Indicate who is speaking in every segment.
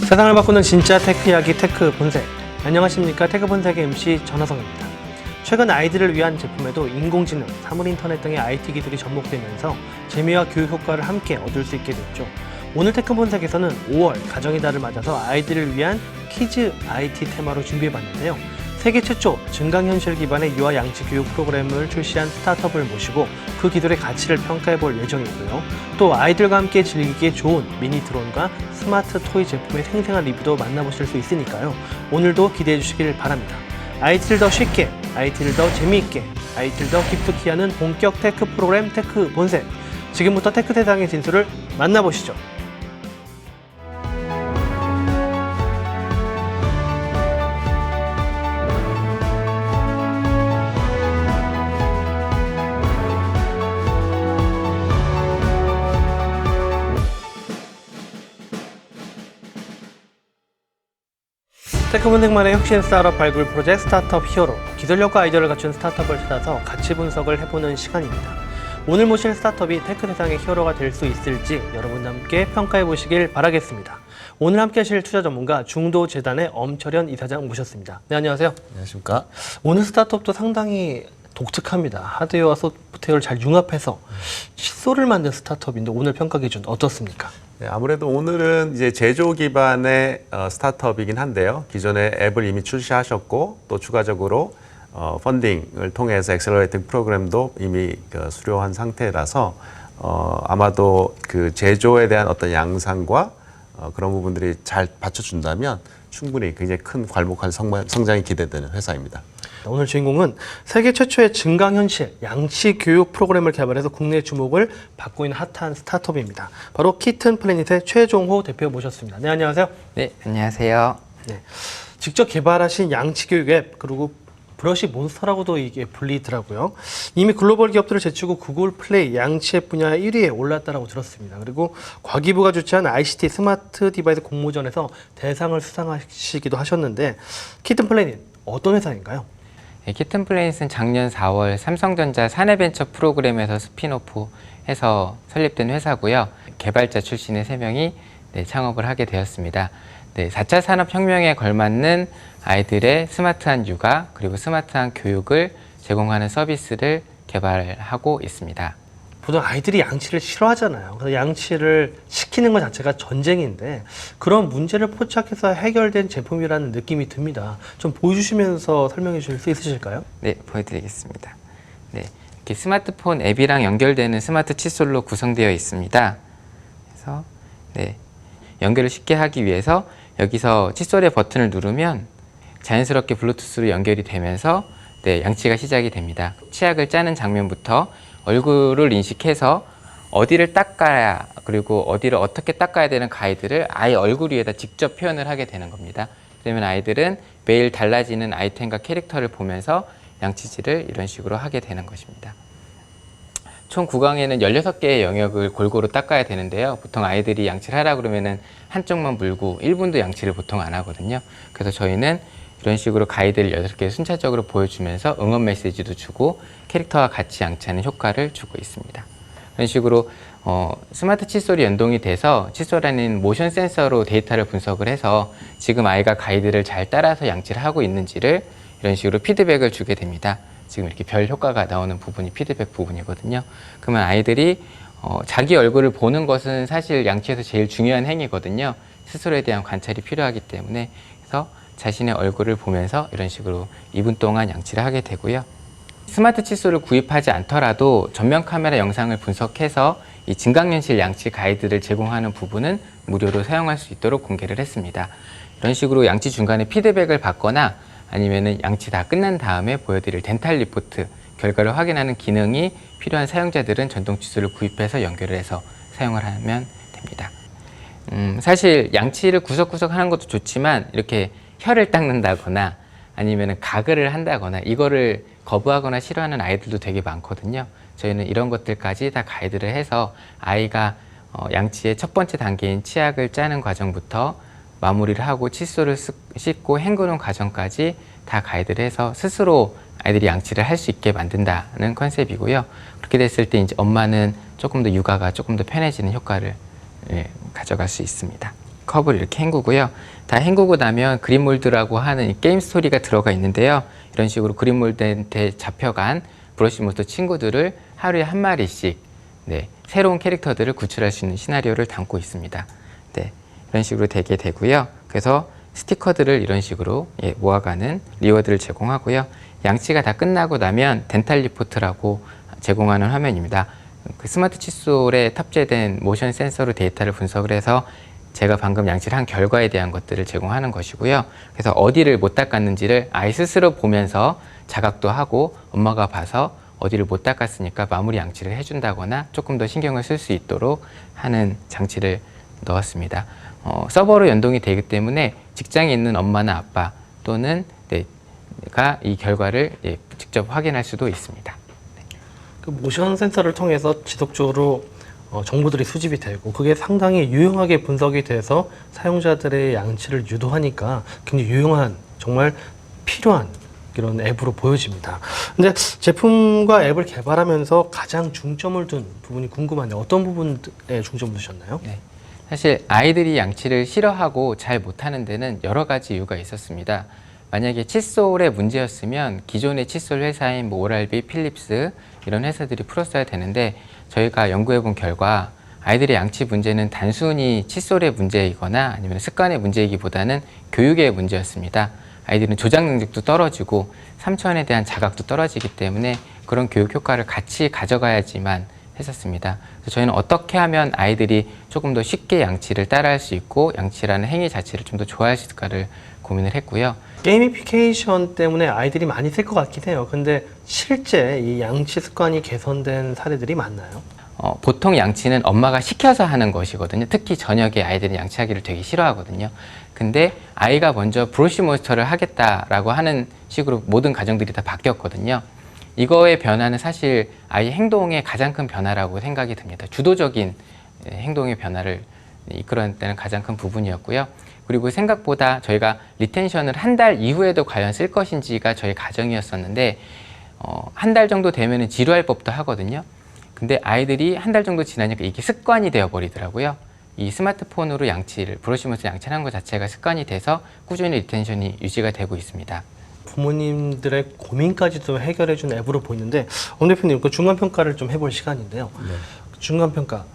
Speaker 1: 세상을 바꾸는 진짜 테크 이야기 테크 본색. 안녕하십니까. 테크 본색의 MC 전하성입니다. 최근 아이들을 위한 제품에도 인공지능, 사물인터넷 등의 IT 기술이 접목되면서 재미와 교육 효과를 함께 얻을 수 있게 됐죠. 오늘 테크 본색에서는 5월 가정의 달을 맞아서 아이들을 위한 키즈 IT 테마로 준비해봤는데요. 세계 최초 증강현실 기반의 유아 양치 교육 프로그램을 출시한 스타트업을 모시고 그 기술의 가치를 평가해볼 예정이고요. 또 아이들과 함께 즐기기에 좋은 미니 드론과 스마트 토이 제품의 생생한 리뷰도 만나보실 수 있으니까요. 오늘도 기대해 주시길 바랍니다. IT를 더 쉽게, IT를 더 재미있게, IT를 더 깊숙이 하는 본격 테크 프로그램 테크 본색. 지금부터 테크 세상의 진수를 만나보시죠. 테크본색만의 혁신 스타트업 발굴 프로젝트 스타트업 히어로, 기술력과 아이디어를 갖춘 스타트업을 찾아서 가치 분석을 해보는 시간입니다. 오늘 모실 스타트업이 테크 세상의 히어로가 될 수 있을지 여러분과 함께 평가해 보시길 바라겠습니다. 오늘 함께 하실 투자 전문가 중도재단의 엄철현 이사장 모셨습니다. 네, 안녕하세요.
Speaker 2: 안녕하십니까.
Speaker 1: 오늘 스타트업도 상당히 독특합니다. 하드웨어와 소프트웨어를 잘 융합해서 칫솔을 만든 스타트업인데 오늘 평가 기준 어떻습니까?
Speaker 2: 네, 아무래도 오늘은 이제 제조 기반의 스타트업이긴 한데요. 기존에 앱을 이미 출시하셨고 또 추가적으로 펀딩을 통해서 엑셀러레이팅 프로그램도 이미 수료한 상태라서 아마도 그 제조에 대한 어떤 양상과 그런 부분들이 잘 받쳐준다면 충분히 굉장히 큰 괄목한 성장이 기대되는 회사입니다.
Speaker 1: 오늘 주인공은 세계 최초의 증강현실 양치 교육 프로그램을 개발해서 국내 주목을 받고 있는 핫한 스타트업입니다. 바로 키튼 플래닛의 최종호 대표 모셨습니다. 네, 안녕하세요.
Speaker 3: 네, 안녕하세요.
Speaker 1: 네, 직접 개발하신 양치 교육 앱, 그리고 브러쉬 몬스터라고도 이게 불리더라고요. 이미 글로벌 기업들을 제치고 구글 플레이 양치 앱 분야 1위에 올랐다고 들었습니다. 그리고 과기부가 주최한 ICT 스마트 디바이스 공모전에서 대상을 수상하시기도 하셨는데, 키튼 플래닛 어떤 회사인가요?
Speaker 3: 네, 키튼 플래닛은 작년 4월 삼성전자 사내벤처 프로그램에서 스핀오프해서 설립된 회사고요. 개발자 출신의 3명이 창업을 하게 되었습니다. 4차 산업혁명에 걸맞는 아이들의 스마트한 육아 그리고 스마트한 교육을 제공하는 서비스를 개발하고 있습니다.
Speaker 1: 보통 아이들이 양치를 싫어하잖아요. 그래서 양치를 시키는 것 자체가 전쟁인데 그런 문제를 포착해서 해결된 제품이라는 느낌이 듭니다. 좀 보여주시면서 설명해 주실 수 있으실까요?
Speaker 3: 네, 보여드리겠습니다. 네, 이렇게 스마트폰 앱이랑 연결되는 스마트 칫솔로 구성되어 있습니다. 그래서 연결을 쉽게 하기 위해서 여기서 칫솔의 버튼을 누르면 자연스럽게 블루투스로 연결이 되면서 양치가 시작이 됩니다. 치약을 짜는 장면부터 얼굴을 인식해서 어디를 닦아야 그리고 어디를 어떻게 닦아야 되는 가이드를 아이 얼굴 위에다 직접 표현을 하게 되는 겁니다. 그러면 아이들은 매일 달라지는 아이템과 캐릭터를 보면서 양치질을 이런 식으로 하게 되는 것입니다. 총 구강에는 16개의 영역을 골고루 닦아야 되는데요. 보통 아이들이 양치를 하라 그러면은 한쪽만 물고 1분도 양치를 보통 안 하거든요. 그래서 저희는 이런 식으로 가이드를 6개 순차적으로 보여주면서 응원 메시지도 주고 캐릭터와 같이 양치하는 효과를 주고 있습니다. 이런 식으로 스마트 칫솔이 연동이 돼서 칫솔 안에는 모션 센서로 데이터를 분석을 해서 지금 아이가 가이드를 잘 따라서 양치를 하고 있는지를 이런 식으로 피드백을 주게 됩니다. 지금 이렇게 별 효과가 나오는 부분이 피드백 부분이거든요. 그러면 아이들이 자기 얼굴을 보는 것은 사실 양치에서 제일 중요한 행위거든요. 스스로에 대한 관찰이 필요하기 때문에 그래서 자신의 얼굴을 보면서 이런 식으로 2분 동안 양치를 하게 되고요. 스마트 칫솔을 구입하지 않더라도 전면 카메라 영상을 분석해서 이 증강현실 양치 가이드를 제공하는 부분은 무료로 사용할 수 있도록 공개를 했습니다. 이런 식으로 양치 중간에 피드백을 받거나 아니면은 양치 다 끝난 다음에 보여드릴 덴탈 리포트 결과를 확인하는 기능이 필요한 사용자들은 전동 칫솔을 구입해서 연결을 해서 사용을 하면 됩니다. 사실 양치를 구석구석 하는 것도 좋지만 이렇게 혀를 닦는다거나 아니면 가글을 한다거나 이거를 거부하거나 싫어하는 아이들도 되게 많거든요. 저희는 이런 것들까지 다 가이드를 해서 아이가 양치의 첫 번째 단계인 치약을 짜는 과정부터 마무리를 하고 칫솔을 씻고 헹구는 과정까지 다 가이드를 해서 스스로 아이들이 양치를 할 수 있게 만든다는 컨셉이고요. 그렇게 됐을 때 이제 엄마는 조금 더 육아가 조금 더 편해지는 효과를 가져갈 수 있습니다. 컵을 이렇게 헹구고요. 다 헹구고 나면 그린몰드라고 하는 이 게임 스토리가 들어가 있는데요. 이런 식으로 그린몰드한테 잡혀간 브러쉬 몬스터 친구들을 하루에 한 마리씩 네, 새로운 캐릭터들을 구출할 수 있는 시나리오를 담고 있습니다. 네, 이런 식으로 되게 되고요. 그래서 스티커들을 이런 식으로 모아가는 리워드를 제공하고요. 양치가 다 끝나고 나면 덴탈 리포트라고 제공하는 화면입니다. 그 스마트 칫솔에 탑재된 모션 센서로 데이터를 분석을 해서 제가 방금 양치를 한 결과에 대한 것들을 제공하는 것이고요. 그래서 어디를 못 닦았는지를 아이 스스로 보면서 자각도 하고 엄마가 봐서 어디를 못 닦았으니까 마무리 양치를 해준다거나 조금 더 신경을 쓸 수 있도록 하는 장치를 넣었습니다. 서버로 연동이 되기 때문에 직장에 있는 엄마나 아빠 또는 가 이 결과를 직접 확인할 수도 있습니다.
Speaker 1: 그 모션 센서를 통해서 지속적으로 정보들이 수집이 되고 그게 상당히 유용하게 분석이 돼서 사용자들의 양치를 유도하니까 굉장히 유용한 정말 필요한 이런 앱으로 보여집니다. 근데 제품과 앱을 개발하면서 가장 중점을 둔 부분이 궁금한데 어떤 부분에 중점을 두셨나요?
Speaker 3: 네. 사실 아이들이 양치를 싫어하고 잘 못하는 데는 여러 가지 이유가 있었습니다. 만약에 칫솔의 문제였으면 기존의 칫솔 회사인 오랄비, 필립스 이런 회사들이 풀었어야 되는데 저희가 연구해 본 결과 아이들의 양치 문제는 단순히 칫솔의 문제이거나 아니면 습관의 문제이기보다는 교육의 문제였습니다. 아이들은 조작 능력도 떨어지고 삼천에 대한 자각도 떨어지기 때문에 그런 교육 효과를 같이 가져가야지만 했었습니다. 그래서 저희는 어떻게 하면 아이들이 조금 더 쉽게 양치를 따라할 수 있고 양치라는 행위 자체를 좀 더 좋아할 수 있을까를 고민을 했고요.
Speaker 1: 게이미피케이션 때문에 아이들이 많이 쓸 것 같긴 해요. 근데 실제 이 양치 습관이 개선된 사례들이 많나요?
Speaker 3: 보통 양치는 엄마가 시켜서 하는 것이거든요. 특히 저녁에 아이들이 양치하기를 되게 싫어하거든요. 근데 아이가 먼저 브러쉬 몬스터를 하겠다라고 하는 식으로 모든 가정들이 다 바뀌었거든요. 이거의 변화는 사실 아이 행동의 가장 큰 변화라고 생각이 듭니다. 주도적인 행동의 변화를 이끌어내는 가장 큰 부분이었고요. 그리고 생각보다 저희가 리텐션을 한 달 이후에도 과연 쓸 것인지가 저희 가정이었었는데 한 달 정도 되면은 지루할 법도 하거든요. 근데 아이들이 한 달 정도 지나니까 이게 습관이 되어 버리더라고요. 이 스마트폰으로 양치를 브러쉬면서 양치하는 것 자체가 습관이 돼서 꾸준히 리텐션이 유지가 되고 있습니다.
Speaker 1: 부모님들의 고민까지도 해결해준 앱으로 보이는데 엄 대표님 그 중간평가를 좀 해볼 시간인데요.
Speaker 2: 네.
Speaker 1: 중간평가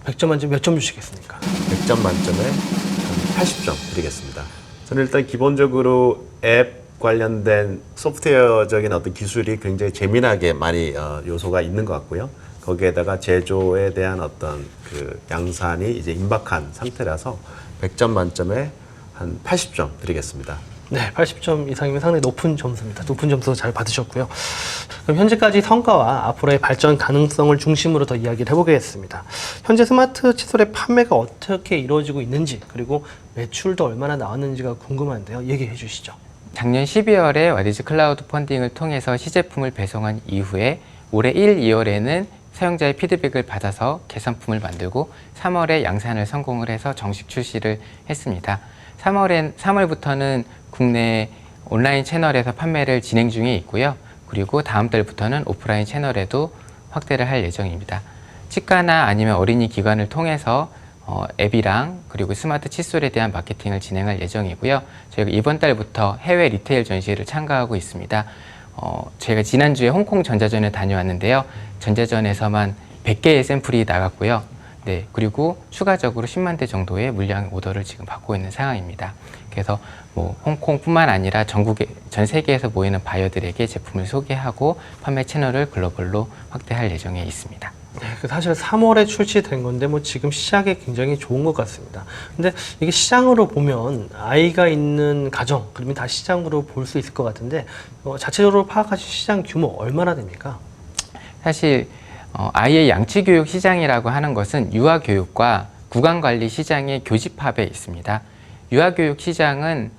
Speaker 1: 100점 만점 몇 점 주시겠습니까?
Speaker 2: 100점 만점에 한 80점 드리겠습니다. 저는 일단 기본적으로 앱 관련된 소프트웨어적인 어떤 기술이 굉장히 재미나게 많이 요소가 있는 것 같고요. 거기에다가 제조에 대한 어떤 그 양산이 이제 임박한 상태라서 100점 만점에 한 80점 드리겠습니다.
Speaker 1: 네, 80점 이상이면 상당히 높은 점수입니다. 높은 점수 잘 받으셨고요. 그럼 현재까지 성과와 앞으로의 발전 가능성을 중심으로 더 이야기를 해보겠습니다. 현재 스마트 칫솔의 판매가 어떻게 이루어지고 있는지 그리고 매출도 얼마나 나왔는지가 궁금한데요. 얘기해 주시죠.
Speaker 3: 작년 12월에 와디즈 클라우드 펀딩을 통해서 시제품을 배송한 이후에 올해 1, 2월에는 사용자의 피드백을 받아서 개선품을 만들고 3월에 양산을 성공을 해서 정식 출시를 했습니다. 3월부터는 국내 온라인 채널에서 판매를 진행 중에 있고요. 그리고 다음 달부터는 오프라인 채널에도 확대를 할 예정입니다. 치과나 아니면 어린이 기관을 통해서 앱이랑 그리고 스마트 칫솔에 대한 마케팅을 진행할 예정이고요. 저희가 이번 달부터 해외 리테일 전시회를 참가하고 있습니다. 제가 지난주에 홍콩 전자전에 다녀왔는데요. 전자전에서만 100개의 샘플이 나갔고요. 네, 그리고 추가적으로 10만 대 정도의 물량 오더를 지금 받고 있는 상황입니다. 그래서 뭐 홍콩뿐만 아니라 전국에 전 세계에서 모이는 바이어들에게 제품을 소개하고 판매 채널을 글로벌로 확대할 예정에 있습니다.
Speaker 1: 네, 사실 3월에 출시된 건데 뭐 지금 시작이 굉장히 좋은 것 같습니다. 근데 이게 시장으로 보면 아이가 있는 가정 그러면 다 시장으로 볼 수 있을 것 같은데 자체적으로 파악하신 시장 규모 얼마나 됩니까?
Speaker 3: 사실 아이의 양치교육 시장이라고 하는 것은 유아교육과 구강관리 시장의 교집합에 있습니다. 유아교육 시장은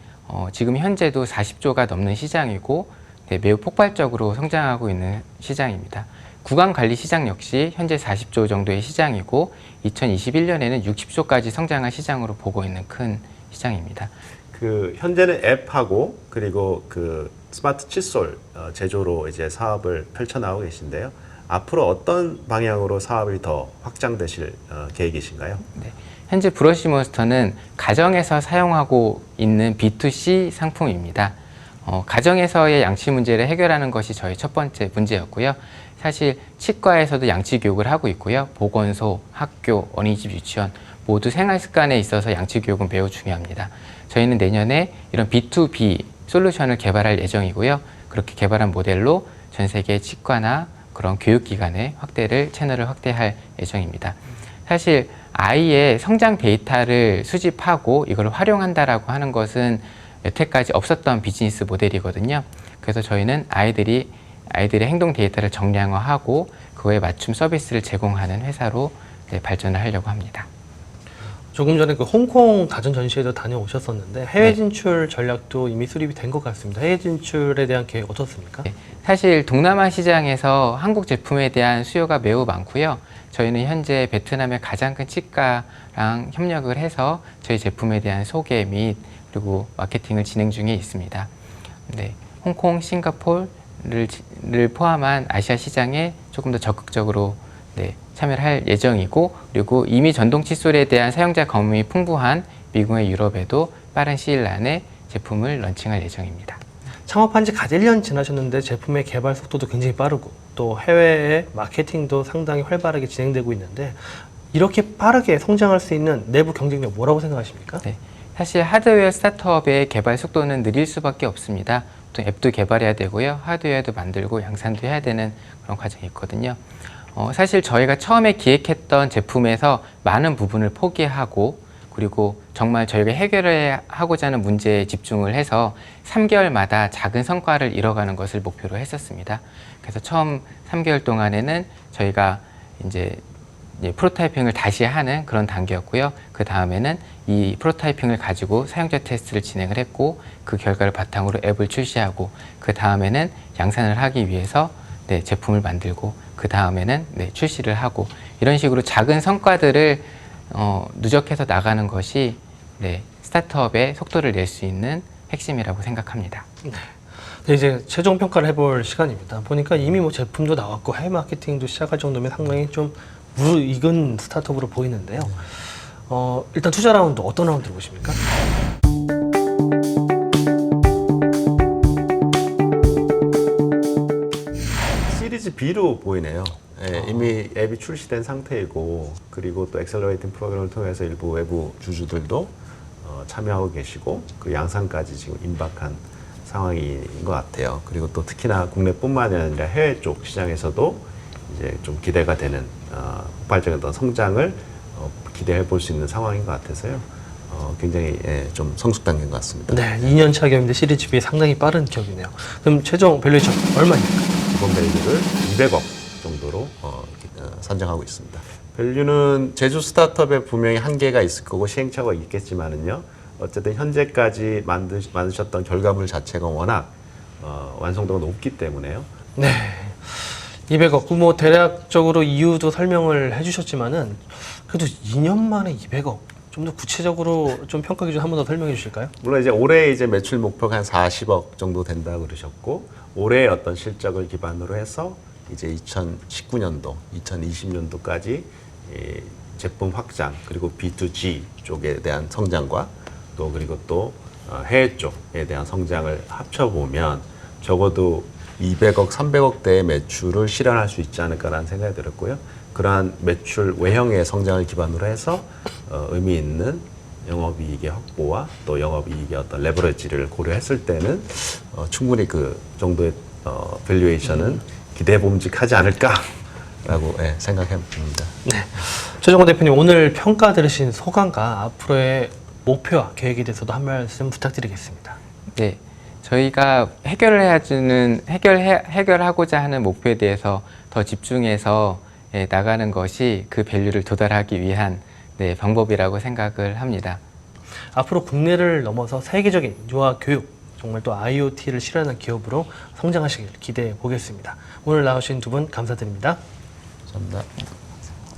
Speaker 3: 지금 현재도 40조가 넘는 시장이고 네, 매우 폭발적으로 성장하고 있는 시장입니다. 구강관리 시장 역시 현재 40조 정도의 시장이고 2021년에는 60조까지 성장한 시장으로 보고 있는 큰 시장입니다.
Speaker 2: 그 현재는 앱하고 그리고 그 스마트 칫솔 제조로 이제 사업을 펼쳐나가고 계신데요. 앞으로 어떤 방향으로 사업이 더 확장되실 계획이신가요?
Speaker 3: 네. 현재 브러쉬몬스터는 가정에서 사용하고 있는 B2C 상품입니다. 가정에서의 양치 문제를 해결하는 것이 저희 첫 번째 문제였고요. 사실 치과에서도 양치 교육을 하고 있고요. 보건소, 학교, 어린이집, 유치원 모두 생활 습관에 있어서 양치 교육은 매우 중요합니다. 저희는 내년에 이런 B2B 솔루션을 개발할 예정이고요. 그렇게 개발한 모델로 전 세계 치과나 그런 교육기관의 채널을 확대할 예정입니다. 사실 아이의 성장 데이터를 수집하고 이걸 활용한다라고 하는 것은 여태까지 없었던 비즈니스 모델이거든요. 그래서 저희는 아이들의 행동 데이터를 정량화하고 그거에 맞춤 서비스를 제공하는 회사로 발전을 하려고 합니다.
Speaker 1: 조금 전에 그 홍콩 다전 전시회도 다녀오셨었는데 해외 진출 전략도 이미 수립이 된 것 같습니다. 해외 진출에 대한 계획 어떻습니까?
Speaker 3: 사실 동남아 시장에서 한국 제품에 대한 수요가 매우 많고요. 저희는 현재 베트남의 가장 큰 치과랑 협력을 해서 저희 제품에 대한 소개 및 그리고 마케팅을 진행 중에 있습니다. 네, 홍콩, 싱가포르를 포함한 아시아 시장에 조금 더 적극적으로 참여를 할 예정이고, 그리고 이미 전동 칫솔에 대한 사용자 경험이 풍부한 미국의 유럽에도 빠른 시일 안에 제품을 런칭할 예정입니다.
Speaker 1: 창업한 지 갓 1년 지나셨는데 제품의 개발 속도도 굉장히 빠르고 또 해외의 마케팅도 상당히 활발하게 진행되고 있는데 이렇게 빠르게 성장할 수 있는 내부 경쟁력 뭐라고 생각하십니까?
Speaker 3: 네, 사실 하드웨어 스타트업의 개발 속도는 느릴 수밖에 없습니다. 또 앱도 개발해야 되고요. 하드웨어도 만들고 양산도 해야 되는 그런 과정이 있거든요. 사실 저희가 처음에 기획했던 제품에서 많은 부분을 포기하고 그리고 정말 저희가 해결하고자 하는 문제에 집중을 해서 3개월마다 작은 성과를 이뤄가는 것을 목표로 했었습니다. 그래서 처음 3개월 동안에는 저희가 이제 프로타이핑을 다시 하는 그런 단계였고요. 그 다음에는 이 프로타이핑을 가지고 사용자 테스트를 진행을 했고 그 결과를 바탕으로 앱을 출시하고 그 다음에는 양산을 하기 위해서 제품을 만들고 그 다음에는 출시를 하고 이런 식으로 작은 성과들을 누적해서 나가는 것이 스타트업의 속도를 낼 수 있는 핵심이라고 생각합니다.
Speaker 1: 네, 이제 최종 평가를 해볼 시간입니다. 보니까 이미 뭐 제품도 나왔고 해외 마케팅도 시작할 정도면 상당히 좀 무르익은 스타트업으로 보이는데요. 일단 투자 라운드 어떤 라운드를 보십니까?
Speaker 2: 시리즈 B로 보이네요. 예, 이미 앱이 출시된 상태이고 그리고 또 엑셀러레이팅 프로그램을 통해서 일부 외부 주주들도 참여하고 계시고 그 양산까지 지금 임박한 상황인 것 같아요. 그리고 또 특히나 국내뿐만이 아니라 해외 쪽 시장에서도 이제 좀 기대가 되는 폭발적인 어떤 성장을 기대해 볼 수 있는 상황인 것 같아서요. 굉장히 좀 성숙 단계인 것 같습니다.
Speaker 1: 네, 2년 차 기업인데 시리즈 B에 상당히 빠른 기업이네요. 그럼 최종 밸류에이션 얼마입니까?
Speaker 2: 기본 밸류를 200억 정도로 산정하고 있습니다. 밸류는 제조 스타트업에 분명히 한계가 있을 거고 시행착오가 있겠지만은요. 어쨌든 현재까지 만드셨던 결과물 자체가 워낙 완성도가 높기 때문에요.
Speaker 1: 네, 200억. 뭐 대략적으로 이유도 설명을 해주셨지만은 그래도 2년 만에 200억. 좀 더 구체적으로 좀 평가 기준 한 번 더 설명해 주실까요?
Speaker 2: 물론 이제 올해 이제 매출 목표가 한 40억 정도 된다고 그러셨고 올해의 어떤 실적을 기반으로 해서 이제 2019년도, 2020년도까지 제품 확장 그리고 B2G 쪽에 대한 성장과 또 그리고 또 해외 쪽에 대한 성장을 합쳐보면 적어도 200억, 300억대의 매출을 실현할 수 있지 않을까라는 생각이 들었고요. 그러한 매출 외형의 성장을 기반으로 해서 의미 있는 영업이익의 확보와 또 영업이익의 어떤 레버리지를 고려했을 때는 충분히 그 정도의 밸류에이션은 기대봄직하지 않을까라고 생각해 봅니다.
Speaker 1: 네. 최정호 대표님 오늘 평가 들으신 소감과 앞으로의 목표와 계획에 대해서도 한 말씀 부탁드리겠습니다.
Speaker 3: 네, 저희가 해결하고자 하는 목표에 대해서 더 집중해서 나가는 것이 그 밸류를 도달하기 위한 방법이라고 생각을 합니다.
Speaker 1: 앞으로 국내를 넘어서 세계적인 유아 교육, 정말 또 IoT를 실현하는 기업으로 성장하시길 기대해 보겠습니다. 오늘 나오신 두 분 감사드립니다.
Speaker 2: 감사합니다.